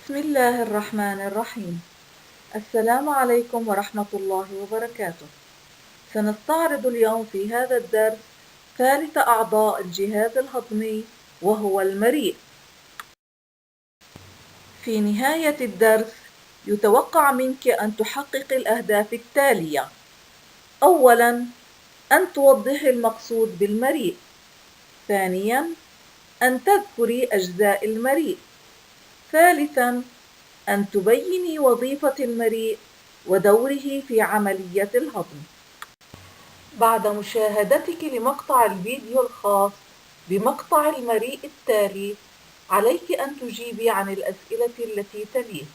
بسم الله الرحمن الرحيم. السلام عليكم ورحمة الله وبركاته. سنستعرض اليوم في هذا الدرس ثالث أعضاء الجهاز الهضمي وهو المريء. في نهاية الدرس يتوقع منك أن تحقق الأهداف التالية: أولاً، أن توضحي المقصود بالمريء. ثانياً، أن تذكري أجزاء المريء. ثالثاً، أن تبيني وظيفة المريء ودوره في عملية الهضم. بعد مشاهدتك لمقطع الفيديو الخاص بمقطع المريء التالي، عليك أن تجيبي عن الأسئلة التي تليه.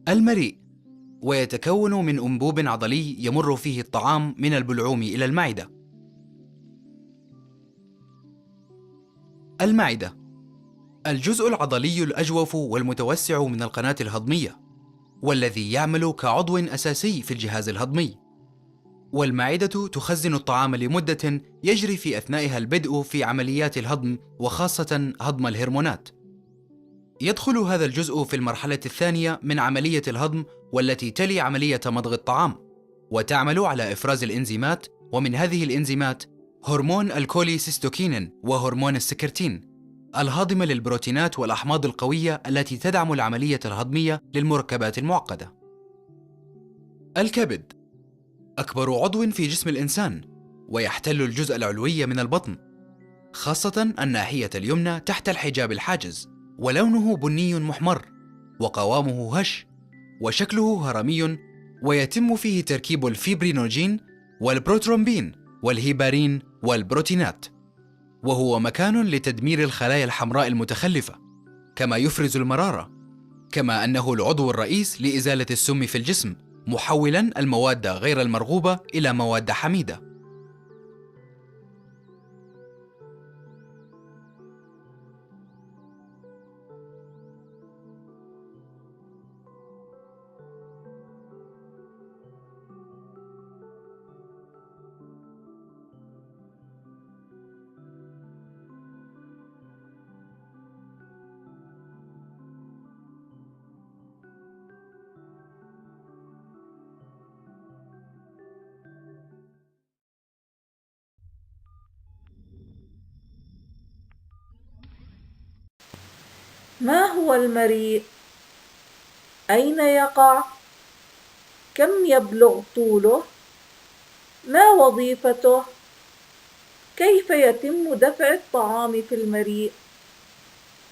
المريء، ويتكون من أنبوب عضلي يمر فيه الطعام من البلعوم إلى المعدة. المعدة الجزء العضلي الأجوف والمتوسع من القناة الهضمية، والذي يعمل كعضو أساسي في الجهاز الهضمي. والمعدة تخزن الطعام لمدة يجري في أثنائها البدء في عمليات الهضم، وخاصة هضم الهرمونات. يدخل هذا الجزء في المرحلة الثانية من عملية الهضم، والتي تلي عملية مضغ الطعام، وتعمل على إفراز الإنزيمات، ومن هذه الإنزيمات هرمون الكوليسيستوكينين وهرمون السكرتين، الهاضمة للبروتينات والأحماض القوية التي تدعم العملية الهضمية للمركبات المعقدة. الكبد أكبر عضو في جسم الإنسان، ويحتل الجزء العلوي من البطن، خاصة الناحية اليمنى تحت الحجاب الحاجز، ولونه بني محمر، وقوامه هش، وشكله هرمي، ويتم فيه تركيب الفيبرينوجين والبروترومبين والهيبارين والبروتينات، وهو مكان لتدمير الخلايا الحمراء المتخلفة، كما يفرز المرارة، كما أنه العضو الرئيس لإزالة السم في الجسم، محولاً المواد غير المرغوبة إلى مواد حميدة. ما هو المريء؟ أين يقع؟ كم يبلغ طوله؟ ما وظيفته؟ كيف يتم دفع الطعام في المريء؟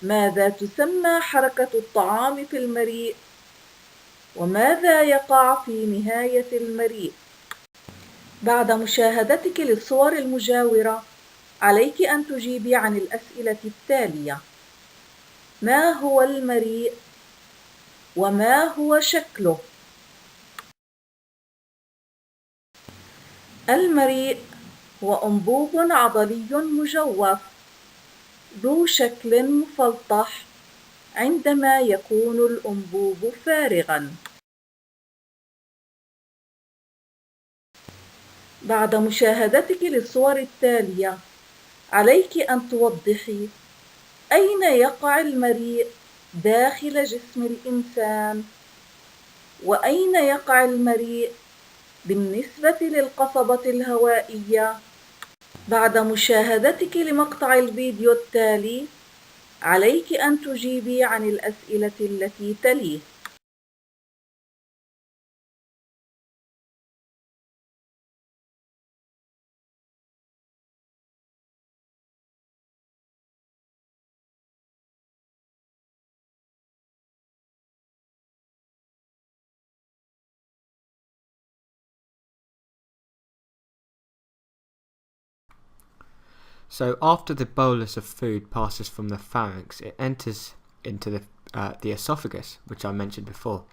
ماذا تسمى حركة الطعام في المريء؟ وماذا يقع في نهاية المريء؟ بعد مشاهدتك للصور المجاورة، عليك أن تجيبي عن الأسئلة التالية: ما هو المريء؟ وما هو شكله؟ المريء هو أنبوب عضلي مجوف ذو شكل مفلطح عندما يكون الأنبوب فارغاً. بعد مشاهدتك للصور التالية، عليك أن توضحي أين يقع المريء داخل جسم الإنسان، وأين يقع المريء بالنسبة للقصبة الهوائية. بعد مشاهدتك لمقطع الفيديو التالي، عليك أن تجيبي عن الأسئلة التي تليه. So after the bolus of food passes from the pharynx, it enters into the esophagus, which I mentioned before.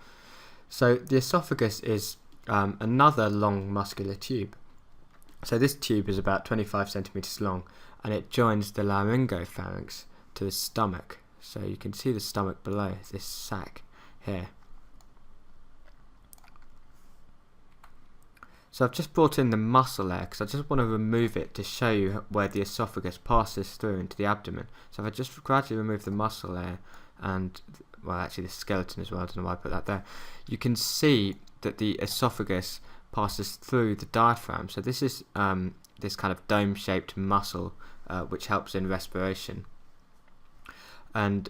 So the esophagus is another long muscular tube. So this tube is about 25 centimeters long, and it joins the laryngopharynx to the stomach. So you can see the stomach below, this sac here. So I've just brought in the muscle layer because I just want to remove it to show you where the esophagus passes through into the abdomen. So if I just gradually remove the muscle layer and, well, actually the skeleton as well, I don't know why I put that there, you can see that the esophagus passes through the diaphragm. So this is this kind of dome-shaped muscle which helps in respiration. And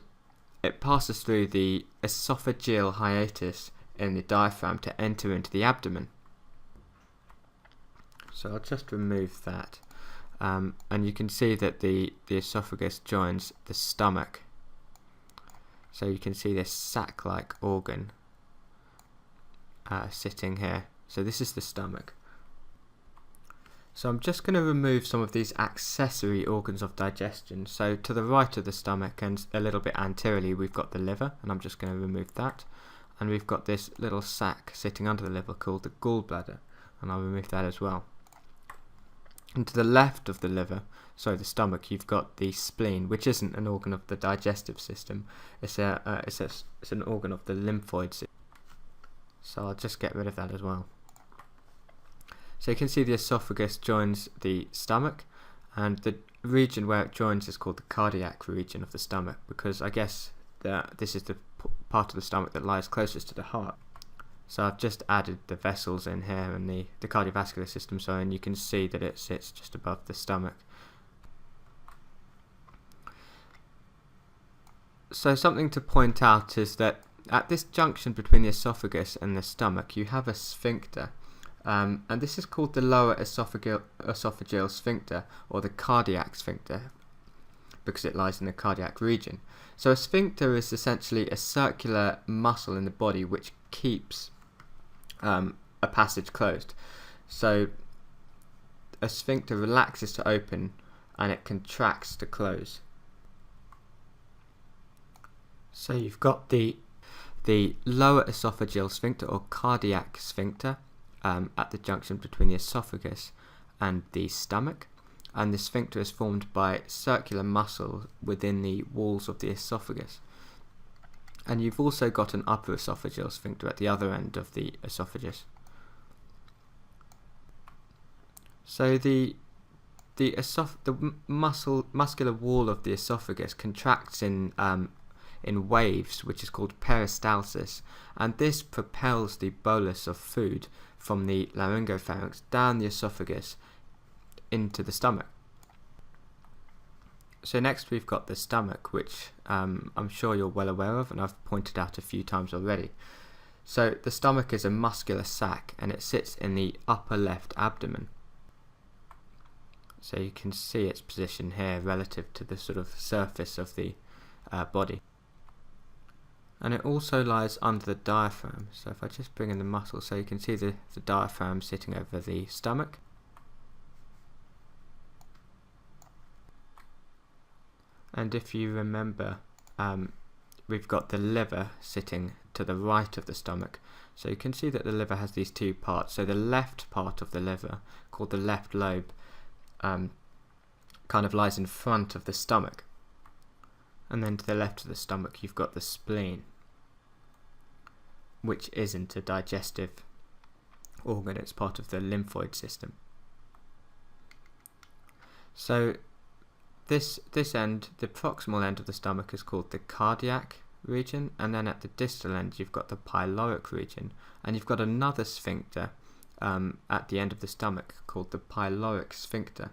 it passes through the esophageal hiatus in the diaphragm to enter into the abdomen. So I'll just remove that, and you can see that the esophagus joins the stomach. So you can see this sac-like organ sitting here. So this is the stomach. So I'm just going to remove some of these accessory organs of digestion. So to the right of the stomach and a little bit anteriorly we've got the liver, and I'm just going to remove that. And we've got this little sac sitting under the liver called the gallbladder, and I'll remove that as well. And to the left of the liver, sorry, the stomach, you've got the spleen, which isn't an organ of the digestive system. It's an organ of the lymphoid system. So I'll just get rid of that as well. So you can see the esophagus joins the stomach, and the region where it joins is called the cardiac region of the stomach, because I guess this is the part of the stomach that lies closest to the heart. So I've just added the vessels in here and the cardiovascular system, so, and you can see that it sits just above the stomach. So something to point out is that at this junction between the esophagus and the stomach, you have a sphincter, and this is called the lower esophageal sphincter, or the cardiac sphincter, because it lies in the cardiac region. So a sphincter is essentially a circular muscle in the body which keeps a passage closed. So a sphincter relaxes to open and it contracts to close. So you've got the lower esophageal sphincter, or cardiac sphincter, at the junction between the esophagus and the stomach, and the sphincter is formed by circular muscle within the walls of the esophagus. And you've also got an upper esophageal sphincter at the other end of the esophagus. So the muscular wall of the esophagus contracts in waves, which is called peristalsis, and this propels the bolus of food from the laryngopharynx down the esophagus into the stomach. So next we've got the stomach, which I'm sure you're well aware of, and I've pointed out a few times already. So the stomach is a muscular sac, and it sits in the upper left abdomen. So you can see its position here relative to the sort of surface of the body. And it also lies under the diaphragm. So if I just bring in the muscle, so you can see the diaphragm sitting over the stomach. And if you remember, we've got the liver sitting to the right of the stomach. So you can see that the liver has these two parts. So the left part of the liver, called the left lobe, kind of lies in front of the stomach. And then to the left of the stomach, you've got the spleen, which isn't a digestive organ, it's part of the lymphoid system. So this end, the proximal end of the stomach, is called the cardiac region, and then at the distal end you've got the pyloric region, and you've got another sphincter at the end of the stomach called the pyloric sphincter.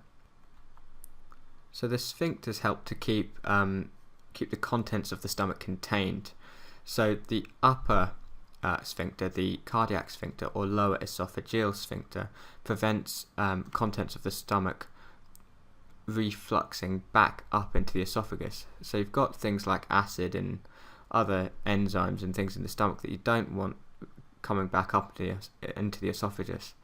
So the sphincters help to keep the contents of the stomach contained. So the upper sphincter, the cardiac sphincter, or lower esophageal sphincter, prevents contents of the stomach refluxing back up into the esophagus. So you've got things like acid and other enzymes and things in the stomach that you don't want coming back up into the esophagus.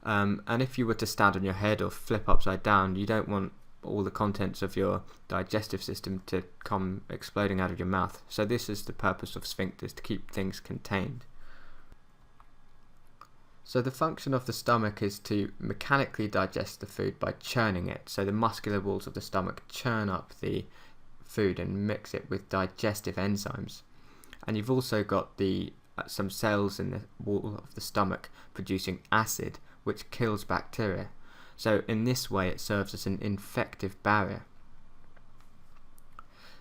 And if you were to stand on your head or flip upside down, you don't want all the contents of your digestive system to come exploding out of your mouth. So this is the purpose of sphincters, to keep things contained. So the function of the stomach is to mechanically digest the food by churning it. So the muscular walls of the stomach churn up the food and mix it with digestive enzymes. And you've also got some cells in the wall of the stomach producing acid, which kills bacteria. So in this way it serves as an infective barrier.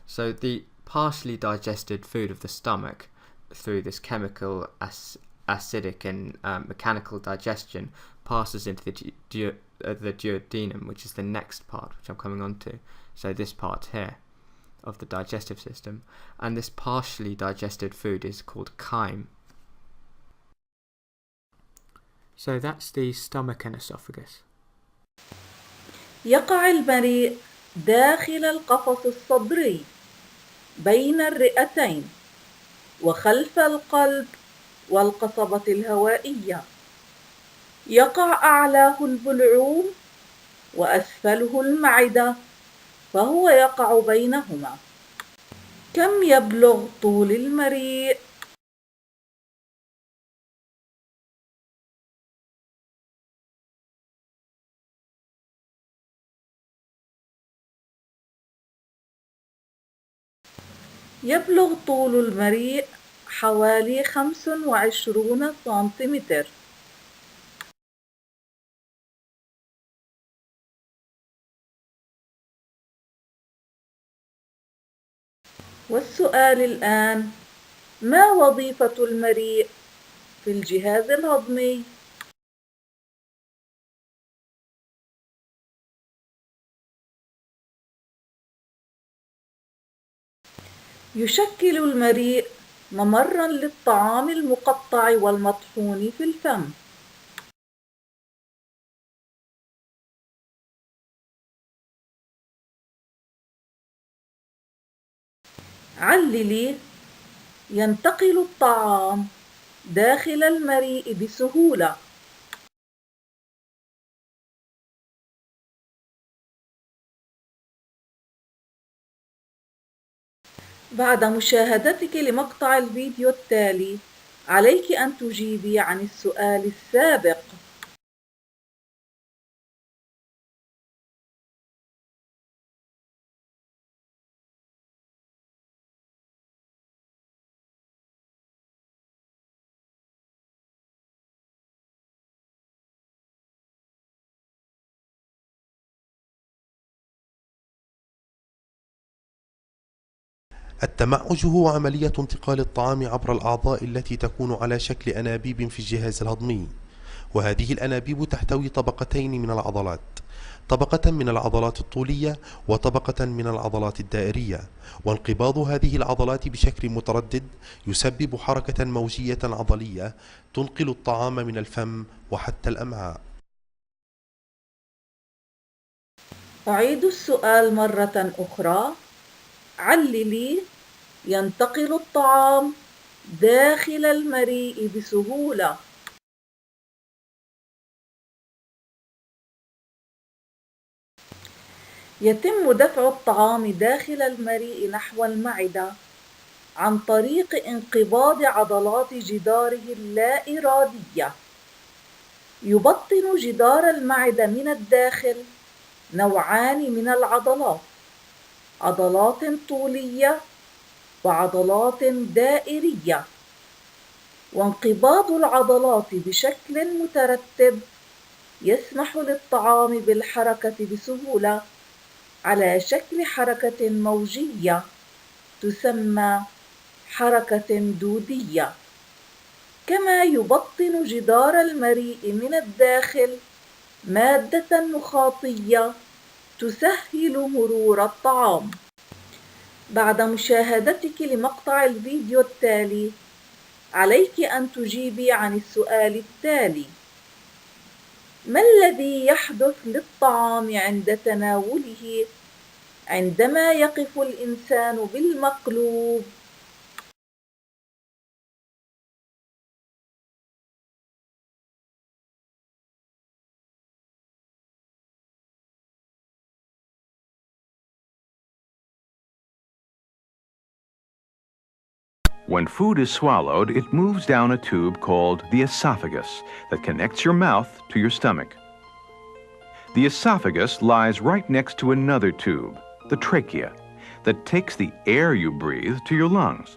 So the partially digested food of the stomach, through this chemical acidic and mechanical digestion, passes into the duodenum, which is the next part, which I'm coming on to. So this part here of the digestive system, and this partially digested food is called chyme. So that's the stomach and esophagus. يقع المريء داخل القفص الصدري بين الرئتين وخلف القلب والقصبة الهوائية. يقع أعلاه البلعوم وأسفله المعدة، فهو يقع بينهما. كم يبلغ طول المريء؟ يبلغ طول المريء حوالي 25 سنتيمتر. والسؤال الآن: ما وظيفة المريء في الجهاز الهضمي؟ يشكل المريء ممرًا للطعام المقطع والمطحون في الفم. عللي: ينتقل الطعام داخل المريء بسهولة. بعد مشاهدتك لمقطع الفيديو التالي، عليك أن تجيبي عن السؤال السابق. التمعج هو عملية انتقال الطعام عبر الأعضاء التي تكون على شكل أنابيب في الجهاز الهضمي، وهذه الأنابيب تحتوي طبقتين من العضلات، طبقة من العضلات الطولية وطبقة من العضلات الدائرية، وانقباض هذه العضلات بشكل متردد يسبب حركة موجية عضلية تنقل الطعام من الفم وحتى الأمعاء. أعيد السؤال مرة أخرى. عللي: ينتقل الطعام داخل المريء بسهولة. يتم دفع الطعام داخل المريء نحو المعدة عن طريق انقباض عضلات جداره اللا إرادية. يبطن جدار المعدة من الداخل نوعان من العضلات: عضلات طولية وعضلات دائرية. وانقباض العضلات بشكل مترتب يسمح للطعام بالحركة بسهولة على شكل حركة موجية تسمى حركة دودية. كما يبطن جدار المريء من الداخل مادة مخاطية تسهل مرور الطعام. بعد مشاهدتك لمقطع الفيديو التالي، عليك أن تجيبي عن السؤال التالي: ما الذي يحدث للطعام عند تناوله عندما يقف الإنسان بالمقلوب؟ When food is swallowed, it moves down a tube called the esophagus that connects your mouth to your stomach. The esophagus lies right next to another tube, the trachea, that takes the air you breathe to your lungs.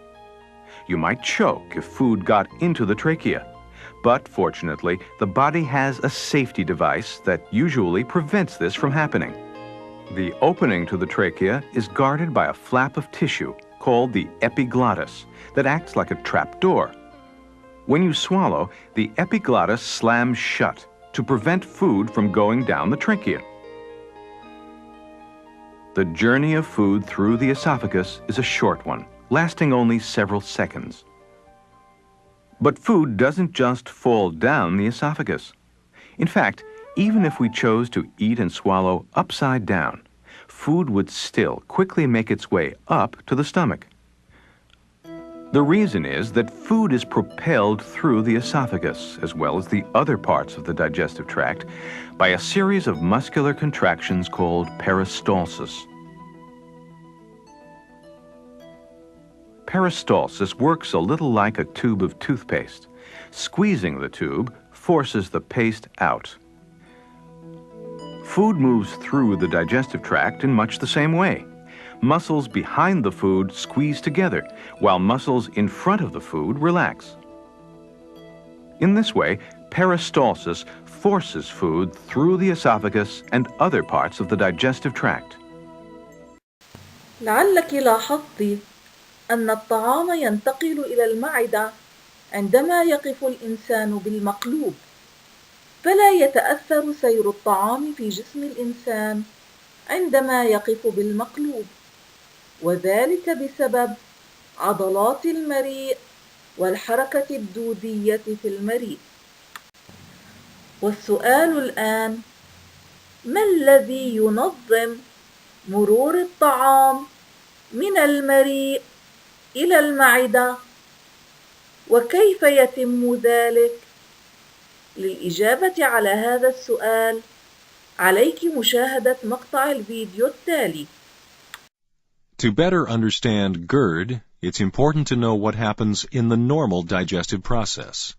You might choke if food got into the trachea, but fortunately, the body has a safety device that usually prevents this from happening. The opening to the trachea is guarded by a flap of tissue called the epiglottis that acts like a trap door. When you swallow, the epiglottis slams shut to prevent food from going down the trachea. The journey of food through the esophagus is a short one, lasting only several seconds. But food doesn't just fall down the esophagus. In fact, even if we chose to eat and swallow upside down, food would still quickly make its way up to the stomach. The reason is that food is propelled through the esophagus, as well as the other parts of the digestive tract, by a series of muscular contractions called peristalsis. Peristalsis works a little like a tube of toothpaste. Squeezing the tube forces the paste out. Food moves through the digestive tract in much the same way. Muscles behind the food squeeze together, while muscles in front of the food relax. In this way, peristalsis forces food through the esophagus and other parts of the digestive tract. لعلك لاحظت أن الطعام ينتقل إلى المعدة عندما يقف الإنسان بالمقلوب، فلا يتأثر سير الطعام في جسم الإنسان عندما يقف بالمقلوب، وذلك بسبب عضلات المريء والحركة الدودية في المريء. والسؤال الآن: ما الذي ينظم مرور الطعام من المريء إلى المعدة؟ وكيف يتم ذلك؟ للإجابة على هذا السؤال عليك مشاهدة مقطع الفيديو التالي. To better understand GERD, it's important to know what happens in the normal digestive process.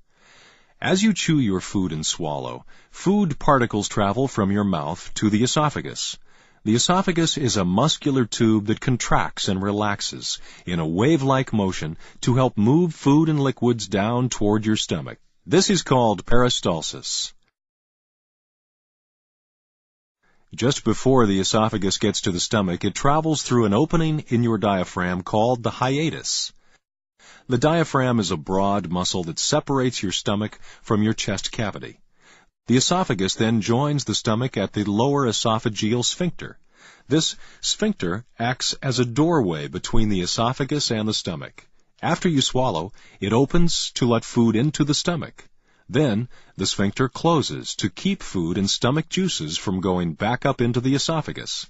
As you chew your food and swallow, food particles travel from your mouth to the esophagus. The esophagus is a muscular tube that contracts and relaxes in a wave-like motion to help move food and liquids down toward your stomach. This is called peristalsis. Just before the esophagus gets to the stomach, it travels through an opening in your diaphragm called the hiatus. The diaphragm is a broad muscle that separates your stomach from your chest cavity. The esophagus then joins the stomach at the lower esophageal sphincter. This sphincter acts as a doorway between the esophagus and the stomach. After you swallow, it opens to let food into the stomach. Then, the sphincter closes to keep food and stomach juices from going back up into the esophagus.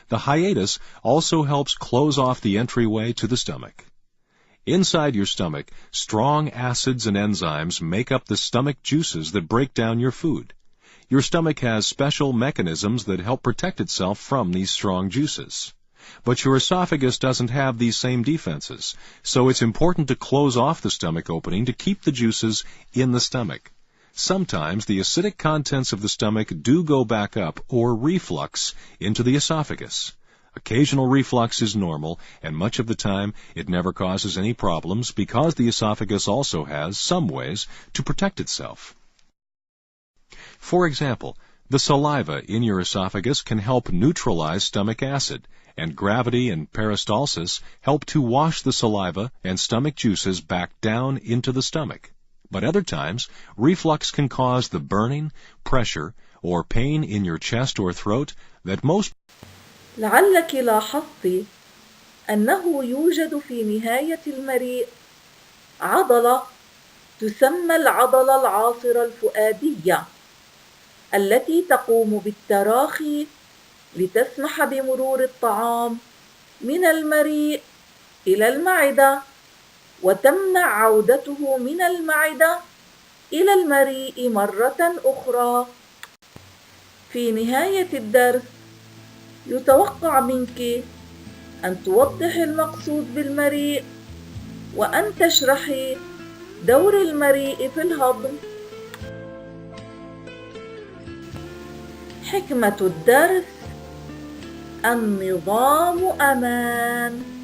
The hiatus also helps close off the entryway to the stomach. Inside your stomach, strong acids and enzymes make up the stomach juices that break down your food. Your stomach has special mechanisms that help protect itself from these strong juices. But your esophagus doesn't have these same defenses, so it's important to close off the stomach opening to keep the juices in the stomach. Sometimes the acidic contents of the stomach do go back up, or reflux, into the esophagus. Occasional reflux is normal, and much of the time it never causes any problems because the esophagus also has some ways to protect itself. For example, the saliva in your esophagus can help neutralize stomach acid, and gravity and peristalsis help to wash the saliva and stomach juices back down into the stomach. But other times, reflux can cause the burning, pressure, or pain in your chest or throat that most لعلك لاحظت أنه يوجد في نهاية المريء عضلة تسمى العضلة العاصرة الفؤادية التي تقوم بالتراخي لتسمح بمرور الطعام من المريء إلى المعدة وتمنع عودته من المعدة إلى المريء مرة أخرى. في نهاية الدرس يتوقع منك أن توضح المقصود بالمريء وأن تشرحي دور المريء في الهضم. حكمة الدرس: النظام أمان.